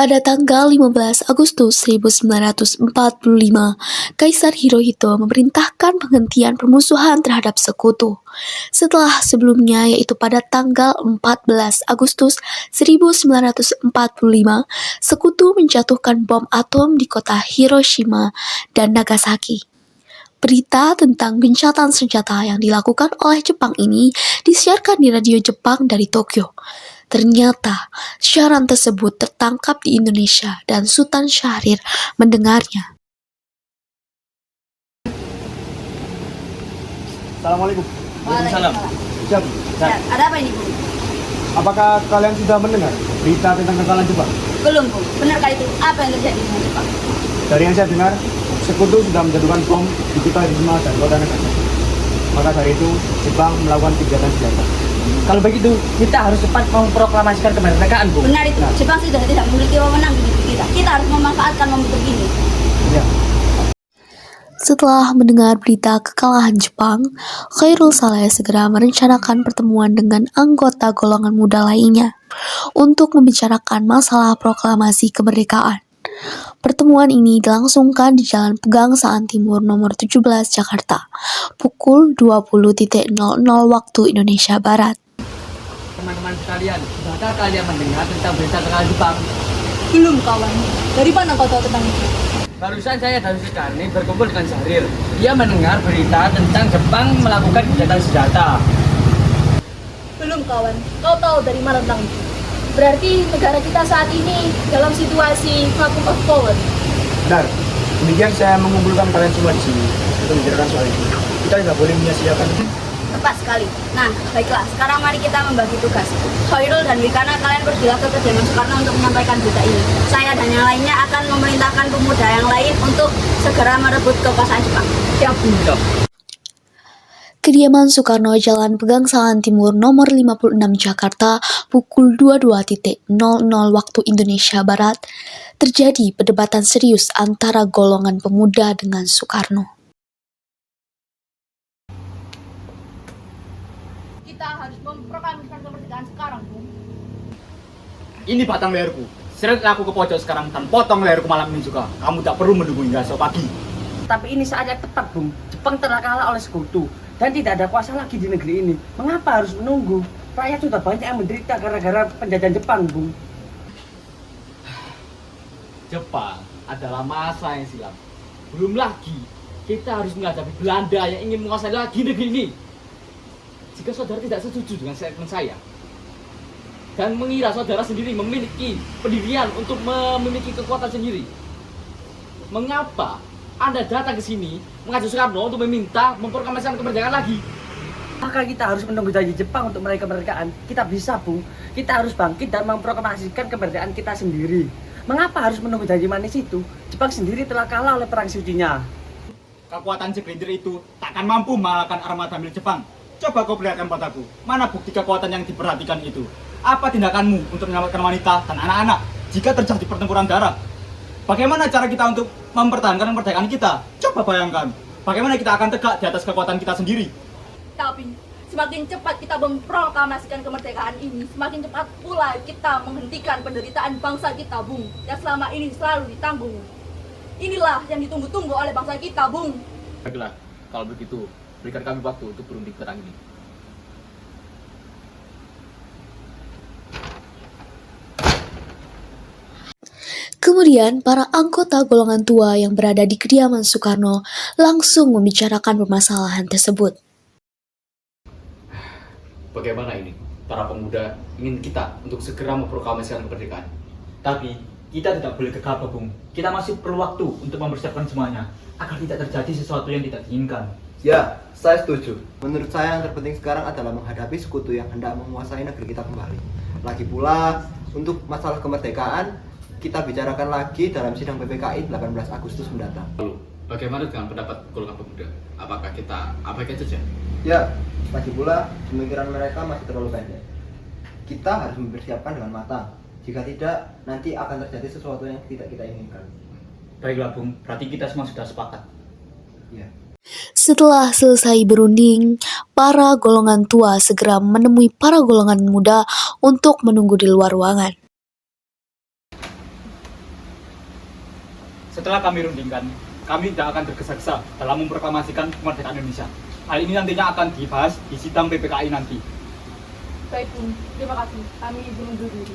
Pada tanggal 15 Agustus 1945, Kaisar Hirohito memerintahkan penghentian permusuhan terhadap sekutu. Setelah sebelumnya, yaitu pada tanggal 14 Agustus 1945, sekutu menjatuhkan bom atom di kota Hiroshima dan Nagasaki. Berita tentang gencatan senjata yang dilakukan oleh Jepang ini disiarkan di radio Jepang dari Tokyo. Ternyata, siaran tersebut tertangkap di Indonesia dan Sultan Syahrir mendengarnya. Assalamualaikum. Waalaikumsalam. Siap. Ada apa ini, Bu? Apakah kalian sudah mendengar berita tentang kekalahan Jepang? Belum, Bu. Benarkah itu? Apa yang terjadi dengan Jepang? Dari yang saya dengar, sekutu sudah menjatuhkan bom di kota Hiroshima dan kota Nagasaki. Maka dari itu, Jepang melakukan kegiatan senjata. Kalau begitu, kita harus cepat memproklamasikan kemerdekaan, Bu. Benar itu. Jepang sudah tidak memiliki wewenang di negeri kita. Kita harus memanfaatkan momentum ini. Ya. Setelah mendengar berita kekalahan Jepang, Khairul Saleh segera merencanakan pertemuan dengan anggota golongan muda lainnya untuk membicarakan masalah proklamasi kemerdekaan. Pertemuan ini dilangsungkan di Jalan Pegangsaan Timur nomor 17 Jakarta, pukul 20.00 waktu Indonesia Barat. Teman-teman sekalian, sudahkah kalian mendengar tentang berita kekalahan Jepang? Belum, kawan. Dari mana kau tahu tentang itu? Barusan saya dan Sukarni berkumpul dengan Syahrir. Dia mendengar berita tentang Jepang melakukan gencatan senjata. Belum, kawan. Kau tahu dari mana tentang itu? Berarti negara kita saat ini dalam situasi vacuum of power. Benar. Demikian saya mengumpulkan kalian semua di sini untuk membicarakan soal itu. Kita tidak boleh menyia-nyiakan. Tepat sekali. Nah, baiklah. Sekarang mari kita membagi tugas. Khairul dan Wikana, kalian pergilah ke kediaman Soekarno untuk menyampaikan berita ini. Saya dan yang lainnya akan memerintahkan pemuda yang lain untuk segera merebut kekuasaan Jepang. Siap. Kediaman Soekarno, Jalan Pegangsaan Timur nomor 56 Jakarta, pukul 22.00 waktu Indonesia Barat, terjadi perdebatan serius antara golongan pemuda dengan Soekarno. Kita harus memproklamasikan kemerdekaan sekarang, Bu. Ini batang leherku. Seret aku ke pojok sekarang dan potong leherku malam ini juga. Kamu tak perlu menunggu hingga esok pagi. Tapi ini saatnya tepat, Bung. Jepang telah kalah oleh sekutu dan tidak ada kuasa lagi di negeri ini. Mengapa harus menunggu? Rakyat sudah banyak yang menderita gara-gara penjajahan Jepang, Bung. Jepang adalah masa yang silam. Belum lagi kita harus menghadapi Belanda yang ingin menguasai lagi negeri ini. Jika saudara tidak setuju dengan statement saya dan mengira saudara sendiri memiliki pendirian untuk memiliki kekuatan sendiri, mengapa Anda datang ke sini mengajak Soekarno untuk meminta memproklamasikan kemerdekaan lagi? Maka kita harus menunggu janji Jepang untuk meraih kemerdekaan. Kita bisa, Bung. Kita harus bangkit dan memproklamasikan kemerdekaan kita sendiri. Mengapa harus menunggu janji manis itu? Jepang sendiri telah kalah oleh perang sucinya. Kekuatan segelintir itu takkan mampu mengalahkan armada milik Jepang. Coba kau perlihatkan padaku, mana bukti kekuatan yang diperhatikan itu? Apa tindakanmu untuk menyelamatkan wanita dan anak-anak jika terjadi pertempuran darat? Bagaimana cara kita untuk mempertahankan kemerdekaan kita? Coba bayangkan, bagaimana kita akan tegak di atas kekuatan kita sendiri? Tapi semakin cepat kita memproklamasikan kemerdekaan ini, semakin cepat pula kita menghentikan penderitaan bangsa kita, Bung, yang selama ini selalu ditanggung. Inilah yang ditunggu-tunggu oleh bangsa kita, Bung. Baiklah, kalau begitu, berikan kami waktu untuk berunding perang ini. Kemudian, para anggota golongan tua yang berada di kediaman Soekarno langsung membicarakan permasalahan tersebut. Bagaimana ini? Para pemuda ingin kita untuk segera memproklamasikan kemerdekaan. Tapi kita tidak boleh gegabah, Bung. Kita masih perlu waktu untuk mempersiapkan semuanya agar tidak terjadi sesuatu yang tidak diinginkan. Ya, saya setuju. Menurut saya yang terpenting sekarang adalah menghadapi sekutu yang hendak menguasai negeri kita kembali. Lagi pula, untuk masalah kemerdekaan, kita bicarakan lagi dalam sidang PPKI 18 Agustus mendatang. Lalu, bagaimana dengan pendapat golongan pemuda? Apakah kita abaikan saja? Ya, lagi pula pemikiran mereka masih terlalu pendek. Kita harus mempersiapkan dengan matang. Jika tidak, nanti akan terjadi sesuatu yang tidak kita inginkan. Baiklah, Bung. Berarti kita semua sudah sepakat. Ya. Setelah selesai berunding, para golongan tua segera menemui para golongan muda untuk menunggu di luar ruangan. Setelah kami rundingkan, kami tidak akan tergesa-gesa dalam memproklamasikan kemerdekaan Indonesia. Hal ini nantinya akan dibahas di sidang PPKI nanti. Baik, Bung. Terima kasih. Kami izin undur diri.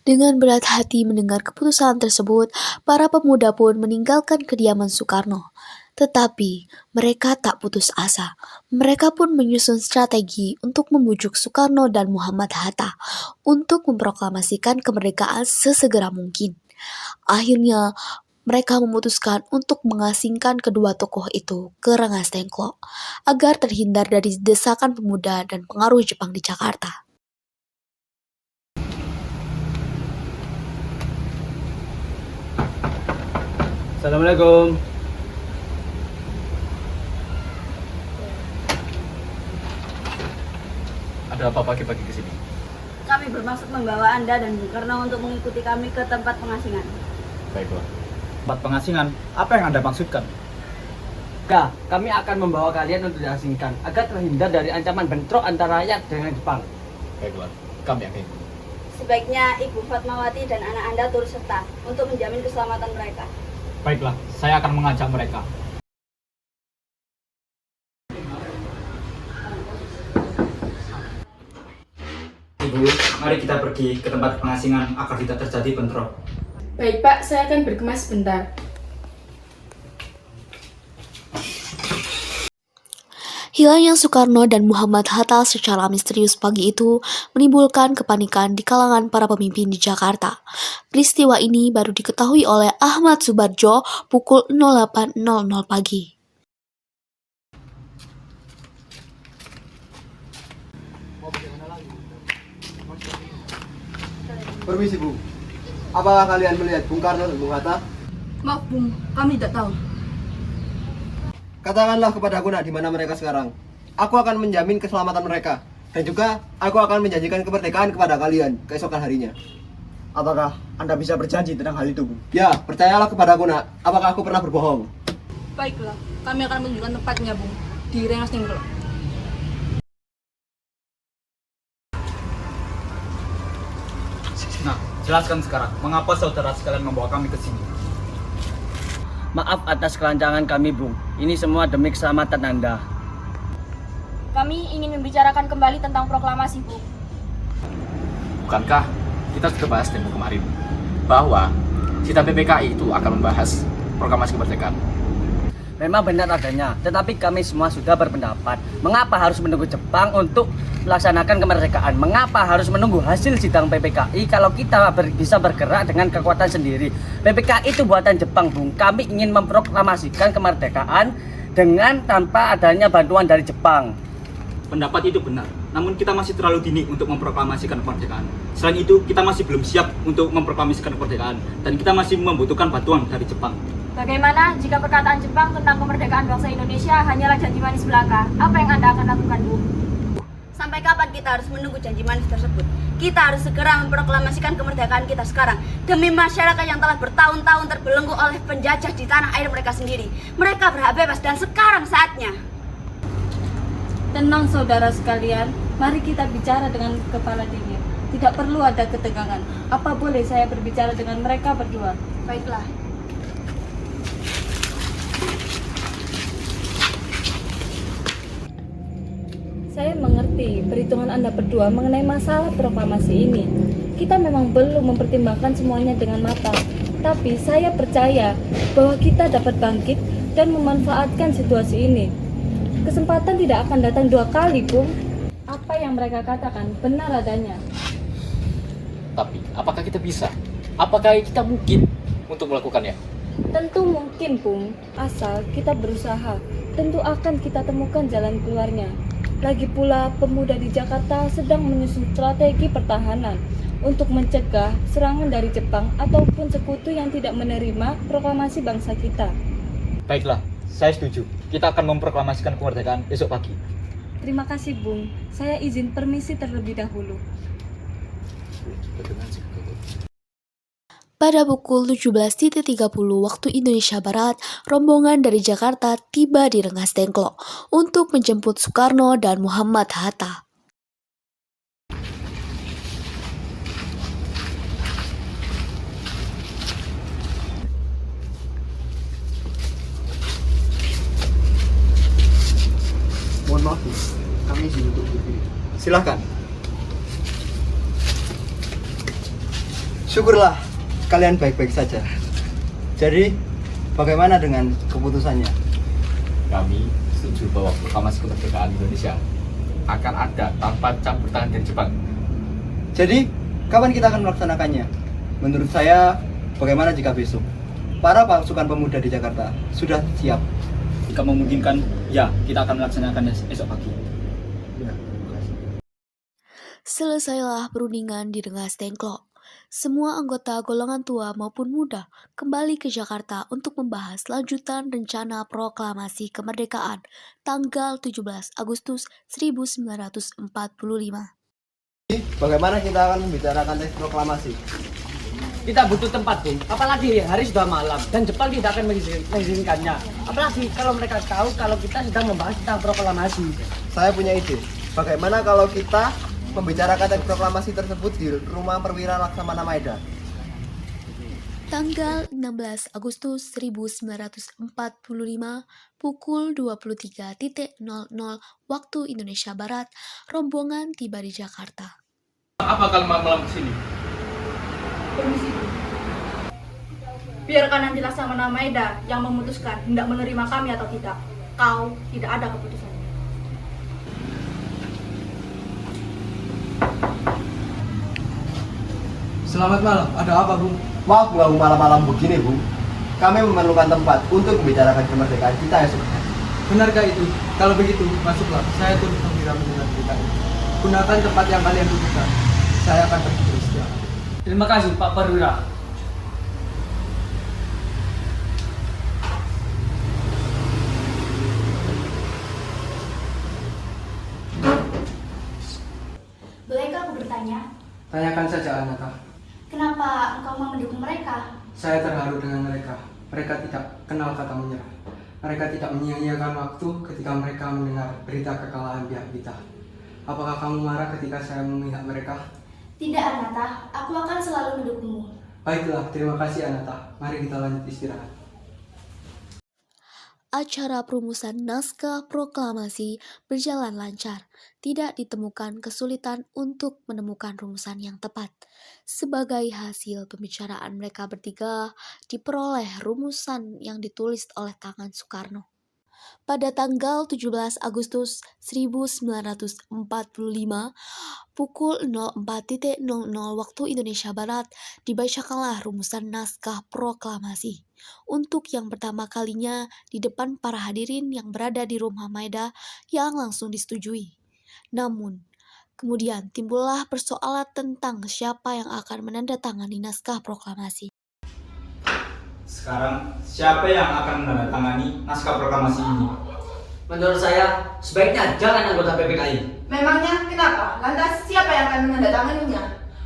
Dengan berat hati mendengar keputusan tersebut, para pemuda pun meninggalkan kediaman Soekarno. Tetapi mereka tak putus asa. Mereka pun menyusun strategi untuk membujuk Soekarno dan Muhammad Hatta untuk memproklamasikan kemerdekaan sesegera mungkin. Akhirnya, mereka memutuskan untuk mengasingkan kedua tokoh itu ke Rengas Dengklok agar terhindar dari desakan pemuda dan pengaruh Jepang di Jakarta. Assalamualaikum. Ada apa pagi-pagi ke sini? Kami bermaksud membawa Anda dan Bung Karno untuk mengikuti kami ke tempat pengasingan. Baiklah. Tempat pengasingan, apa yang Anda maksudkan? Ya, kami akan membawa kalian untuk diasingkan agar terhindar dari ancaman bentrok antara rakyat dengan Jepang. Baiklah. Kami akan ikut. Sebaiknya Ibu Fatmawati dan anak Anda turut serta untuk menjamin keselamatan mereka. Baiklah, saya akan mengajak mereka. Ibu, mari kita pergi ke tempat pengasingan agar tidak terjadi bentrok. Baik, Pak. Saya akan berkemas sebentar. Hilangnya Soekarno dan Muhammad Hatta secara misterius pagi itu menimbulkan kepanikan di kalangan para pemimpin di Jakarta. Peristiwa ini baru diketahui oleh Ahmad Subarjo pukul 08.00 pagi. Permisi Bu, apakah kalian melihat Bung Karno dan Bung Hatta? Maaf, Bung. Kami tidak tahu. Katakanlah kepada aku nak di mana mereka sekarang. Aku akan menjamin keselamatan mereka. Dan juga aku akan menjanjikan kemerdekaan kepada kalian keesokan harinya. Apakah Anda bisa berjanji tentang hal itu, Bu? Ya, percayalah kepada aku nak. Apakah aku pernah berbohong? Baiklah. Kami akan menunjukkan tempatnya, Bung. Di Rengas Dengklok. Nah, jelaskan sekarang, mengapa saudara sekalian membawa kami ke sini? Maaf atas kelancangan kami, Bung. Ini semua demi keselamatan Anda. Kami ingin membicarakan kembali tentang proklamasi, Bu. Bukankah kita sudah bahas tempo kemarin bahwa sidang PPKI itu akan membahas proklamasi kemerdekaan? Memang benar adanya, tetapi kami semua sudah berpendapat, mengapa harus menunggu Jepang untuk melaksanakan kemerdekaan? Mengapa harus menunggu hasil sidang PPKI kalau kita bisa bergerak dengan kekuatan sendiri? PPKI itu buatan Jepang, Bung. Kami ingin memproklamasikan kemerdekaan dengan tanpa adanya bantuan dari Jepang. Pendapat itu benar, namun kita masih terlalu dini untuk memproklamasikan kemerdekaan. Selain itu, kita masih belum siap untuk memproklamasikan kemerdekaan, dan kita masih membutuhkan bantuan dari Jepang. Bagaimana jika perkataan Jepang tentang kemerdekaan bangsa Indonesia hanyalah janji manis belaka? Apa yang Anda akan lakukan, Bu? Sampai kapan kita harus menunggu janji manis tersebut? Kita harus segera memproklamasikan kemerdekaan kita sekarang demi masyarakat yang telah bertahun-tahun terbelenggu oleh penjajah di tanah air mereka sendiri. Mereka berhak bebas dan sekarang saatnya. Tenang, saudara sekalian. Mari kita bicara dengan kepala dingin. Tidak perlu ada ketegangan. Apa boleh saya berbicara dengan mereka berdua? Baiklah. Saya mengerti perhitungan Anda berdua mengenai masalah proklamasi ini. Kita memang belum mempertimbangkan semuanya dengan matang. Tapi saya percaya bahwa kita dapat bangkit dan memanfaatkan situasi ini. Kesempatan tidak akan datang dua kali, Bung. Apa yang mereka katakan benar adanya. Tapi apakah kita bisa? Apakah kita mungkin untuk melakukannya? Tentu mungkin, Bung. Asal kita berusaha, tentu akan kita temukan jalan keluarnya. Lagi pula, pemuda di Jakarta sedang menyusun strategi pertahanan untuk mencegah serangan dari Jepang ataupun sekutu yang tidak menerima proklamasi bangsa kita. Baiklah, saya setuju. Kita akan memproklamasikan kemerdekaan esok pagi. Terima kasih, Bung. Saya izin permisi terlebih dahulu. Pada pukul 17.30 waktu Indonesia Barat, rombongan dari Jakarta tiba di Rengas Dengklok untuk menjemput Soekarno dan Muhammad Hatta. Mohon maaf, Bu. Kami izin untuk berdiri. Silahkan. Syukurlah kalian baik-baik saja. Jadi, bagaimana dengan keputusannya? Kami setuju bahwa proklamasi kemerdekaan Indonesia akan ada tanpa campur tangan dari Jepang. Jadi, kapan kita akan melaksanakannya? Menurut saya, bagaimana jika besok? Para pasukan pemuda di Jakarta sudah siap. Jika memungkinkan, ya kita akan melaksanakannya esok pagi. Ya, terima kasih. Selesailah perundingan di Rengas Dengklok. Semua anggota golongan tua maupun muda kembali ke Jakarta untuk membahas lanjutan rencana proklamasi kemerdekaan tanggal 17 Agustus 1945. Bagaimana kita akan membicarakan teks proklamasi? Kita butuh tempat, Bung. Apalagi hari sudah malam dan Jepang tidak akan mengizinkannya. Apalagi kalau mereka tahu kalau kita sedang membahas tentang proklamasi. Saya punya ide. Bagaimana kalau kita membicarakan teks proklamasi tersebut di rumah perwira Laksamana Maeda? Tanggal 16 Agustus 1945 pukul 23.00 waktu Indonesia Barat, rombongan tiba di Jakarta. Apa kalau malam kesini? Permisi. Biarkan nanti Laksamana Maeda yang memutuskan hendak menerima kami atau tidak. Kau tidak ada keputusan. Selamat malam, ada apa, Bung? Maaf mengganggu malam-malam begini, Bu. Kami memerlukan tempat untuk membicarakan kemerdekaan kita esok. Benarkah itu? Kalau begitu, masuklah. Saya turut gembira mendengar berita ini. Gunakan tempat yang kalian butuhkan. Saya akan pergi beristirahat. Terima kasih, Pak Perwira. Bolehkah aku bertanya, Tanyakan saja, Anata. kenapa engkau mau mendukung mereka? Saya terharu dengan mereka. Mereka tidak kenal kata menyerah. Mereka tidak menyia-nyiakan waktu ketika mereka mendengar berita kekalahan pihak kita. Apakah kamu marah ketika saya memihak mereka? Tidak, Anata. Aku akan selalu mendukungmu. Baiklah, terima kasih, Anata. Mari kita lanjut istirahat. Acara perumusan naskah proklamasi berjalan lancar. Tidak ditemukan kesulitan untuk menemukan rumusan yang tepat. Sebagai hasil pembicaraan mereka bertiga, diperoleh rumusan yang ditulis oleh tangan Soekarno. Pada tanggal 17 Agustus 1945, pukul 04.00 waktu Indonesia Barat, dibacakanlah rumusan naskah proklamasi. Untuk yang pertama kalinya di depan para hadirin yang berada di rumah Maeda yang langsung disetujui. Namun, kemudian timbullah persoalan tentang siapa yang akan menandatangani naskah proklamasi. Sekarang, siapa yang akan menandatangani naskah proklamasi ini? Menurut saya, sebaiknya jangan anggota PPKI. Memangnya kenapa? Lantas siapa yang akan menandatanganinya?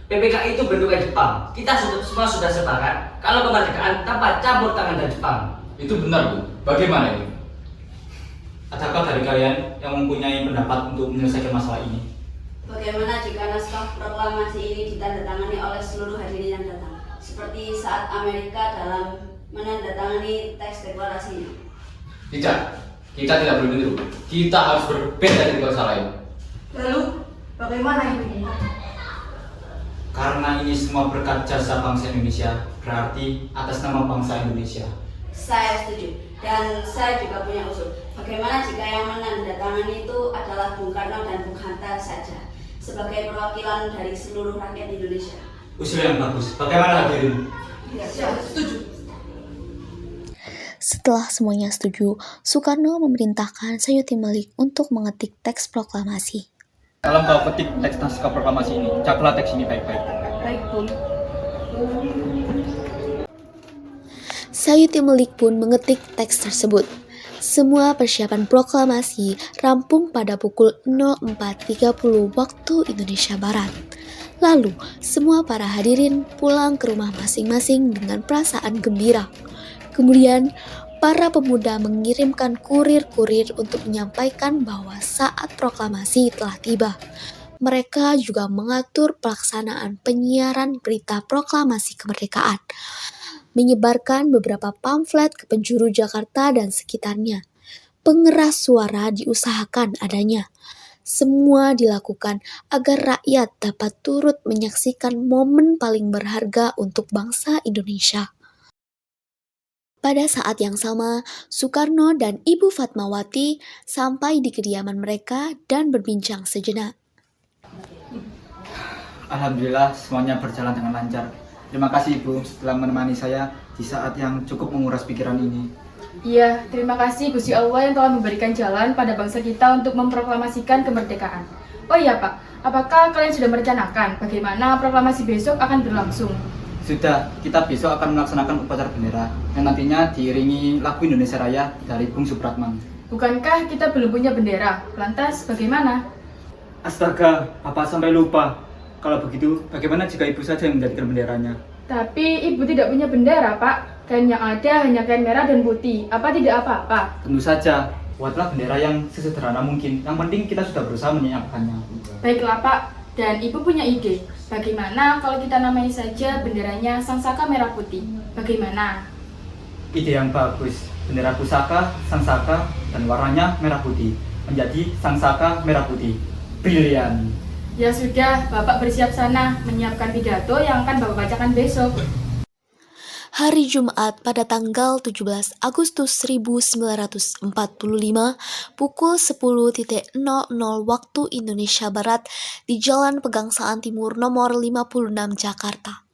PPKI itu bentuknya Jepang. Kita semua sudah sepakat kalau kemerdekaan tanpa campur tangan dari Jepang. Itu benar, Bu. Bagaimana ini? Adakah dari kalian yang mempunyai pendapat untuk menyelesaikan masalah ini? Bagaimana jika naskah proklamasi ini ditandatangani oleh seluruh hadirin yang datang? Seperti saat Amerika dalam menandatangani teks deklarasinya. Tidak. Kita tidak boleh meniru. Kita harus berbeda dari bangsa lain. Lalu, bagaimana ini? Karena ini semua berkat jasa bangsa Indonesia, berarti atas nama bangsa Indonesia. Saya setuju. Dan saya juga punya usul. Bagaimana jika yang menandatangani itu adalah Bung Karno dan Bung Hatta saja, sebagai perwakilan dari seluruh rakyat Indonesia? Usul yang bagus. Bagaimana hadirin? Ya, setuju. Setelah semuanya setuju, Soekarno memerintahkan Sayuti Melik untuk mengetik teks proklamasi. Dalam kau petik teks naskah proklamasi ini, caklah teks ini baik-baik. Baik, Bung. Sayuti Melik pun mengetik teks tersebut. Semua persiapan proklamasi rampung pada pukul 04.30 waktu Indonesia Barat. Lalu, semua para hadirin pulang ke rumah masing-masing dengan perasaan gembira. Kemudian, para pemuda mengirimkan kurir-kurir untuk menyampaikan bahwa saat proklamasi telah tiba. Mereka juga mengatur pelaksanaan penyiaran berita proklamasi kemerdekaan, menyebarkan beberapa pamflet ke penjuru Jakarta dan sekitarnya. Pengeras suara diusahakan adanya. Semua dilakukan agar rakyat dapat turut menyaksikan momen paling berharga untuk bangsa Indonesia. Pada saat yang sama, Soekarno dan Ibu Fatmawati sampai di kediaman mereka dan berbincang sejenak. Alhamdulillah semuanya berjalan dengan lancar. Terima kasih Ibu telah menemani saya di saat yang cukup menguras pikiran ini. Iya, terima kasih Gusti Allah yang telah memberikan jalan pada bangsa kita untuk memproklamasikan kemerdekaan. Oh iya Pak, apakah kalian sudah merencanakan bagaimana proklamasi besok akan berlangsung? Sudah, kita besok akan melaksanakan upacara bendera yang nantinya diiringi lagu Indonesia Raya dari Bung Supratman. Bukankah kita belum punya bendera? Lantas bagaimana? Astaga, Bapak sampai lupa. Kalau begitu, bagaimana jika Ibu saja yang menjadikan benderanya? Tapi Ibu tidak punya bendera, Pak. Kain yang ada hanya kain merah dan putih. Apa tidak apa-apa? Tentu saja, buatlah bendera yang sesederhana mungkin. Yang penting kita sudah berusaha menyiapkannya. Baiklah, Pak. Dan Ibu punya ide. Bagaimana kalau kita namai saja benderanya Sangsaka Merah Putih? Bagaimana? Ide yang bagus. Bendera pusaka, sangsaka, dan warnanya merah putih. Menjadi Sangsaka Merah Putih. Brilian. Ya sudah, Bapak bersiap sana menyiapkan pidato yang akan Bapak bacakan besok. Hari Jumat pada tanggal 17 Agustus 1945 pukul 10.00 waktu Indonesia Barat di Jalan Pegangsaan Timur nomor 56 Jakarta.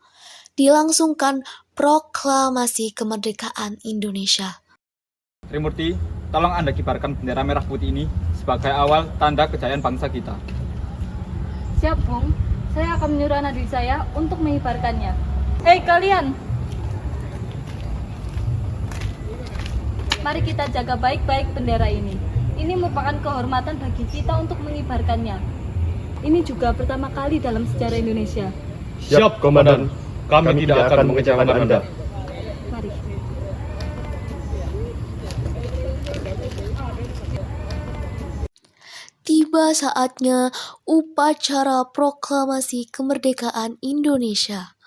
Dilangsungkan proklamasi kemerdekaan Indonesia. Trimurti, tolong Anda kibarkan bendera merah putih ini sebagai awal tanda kejayaan bangsa kita. Siap, Bung. Saya akan menyuruh anak didik saya untuk mengibarkannya. Hei kalian! Mari kita jaga baik-baik bendera ini. Ini merupakan kehormatan bagi kita untuk mengibarkannya. Ini juga pertama kali dalam sejarah Indonesia. Siap, Komandan. Kami tidak akan mengecewakan Anda. Mari. Tiba saatnya upacara proklamasi kemerdekaan Indonesia.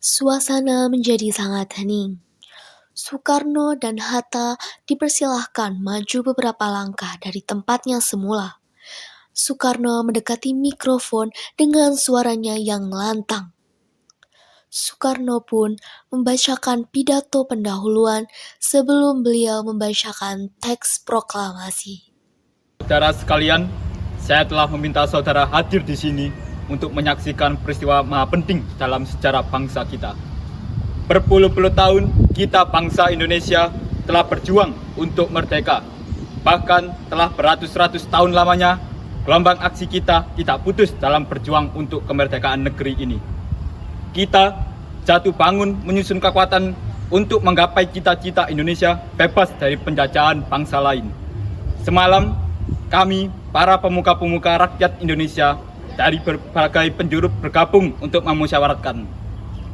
Suasana menjadi sangat hening. Soekarno dan Hatta dipersilahkan maju beberapa langkah dari tempatnya semula. Soekarno mendekati mikrofon dengan suaranya yang lantang. Soekarno pun membacakan pidato pendahuluan sebelum beliau membacakan teks proklamasi. Saudara sekalian, saya telah meminta saudara hadir di sini untuk menyaksikan peristiwa maha penting dalam sejarah bangsa kita. Berpuluh-puluh tahun kita bangsa Indonesia telah berjuang untuk merdeka. Bahkan telah beratus-ratus tahun lamanya gelombang aksi kita tidak putus dalam berjuang untuk kemerdekaan negeri ini. Kita jatuh bangun menyusun kekuatan untuk menggapai cita-cita Indonesia bebas dari penjajahan bangsa lain. Semalam kami para pemuka-pemuka rakyat Indonesia dari berbagai penjuru bergabung untuk memusyawarahkan.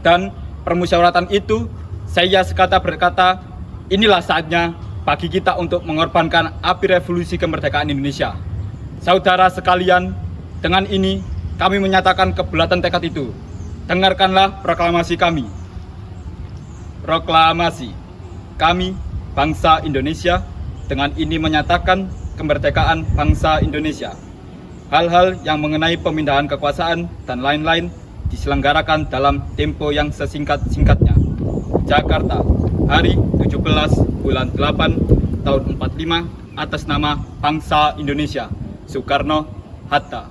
Dan permusyawaratan itu saya berkata, inilah saatnya bagi kita untuk mengorbankan api revolusi kemerdekaan Indonesia. Saudara sekalian, dengan ini kami menyatakan kebulatan tekad itu. Dengarkanlah proklamasi kami. Proklamasi kami, bangsa Indonesia, dengan ini menyatakan kemerdekaan bangsa Indonesia. Hal-hal yang mengenai pemindahan kekuasaan dan lain-lain diselenggarakan dalam tempo yang sesingkat-singkatnya. Jakarta, hari 17 bulan 8 tahun 45 atas nama bangsa Indonesia. Soekarno, Hatta.